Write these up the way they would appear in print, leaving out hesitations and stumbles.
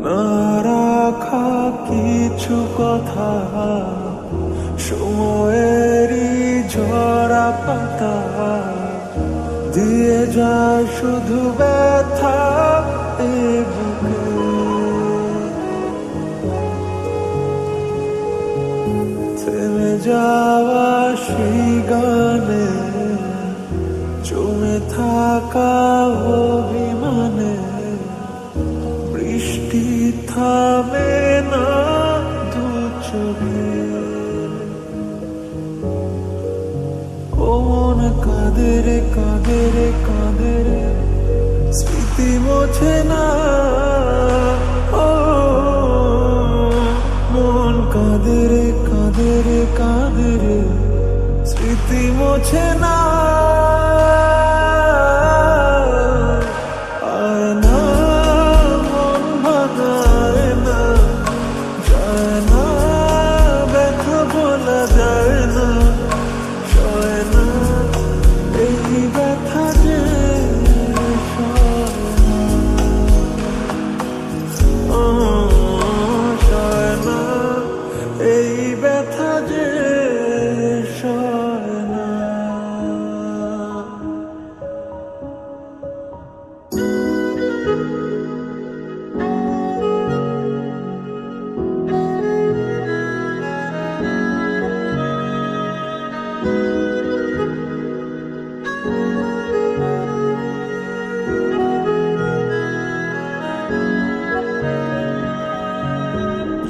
না রাখা কিছু কথা, সময়েরই ঝরা পাতা দিয়ে যায় শুধু ব্যথা এ বুকে। থেমে যাওয়া সেই গানে, জমে থাকা অভিমানে, বৃষ্টি থামে না দু চোখে। ও মন কাঁদে রে কাঁদে রে কাঁদে রে, স্মৃতি মোছে না। ও মন কাঁদে রে কাঁদে রে কাঁদে রে, স্মৃতি মোছে না। আয় না মন ভাঙায় না, যায় না ব্যথা বলা যায় না, সয় না এই ব্যথা যে সয় না। সয় না এই ব্যথা যে সয় না।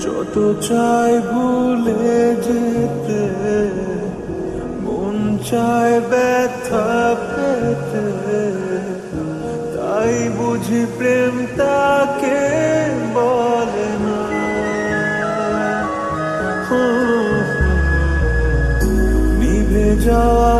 যত চাই ভুলে যেতে, মন চায় ব্যথা পেতে, তাই বুঝি প্রেম তাকে বলে না। নিভে যাওয়া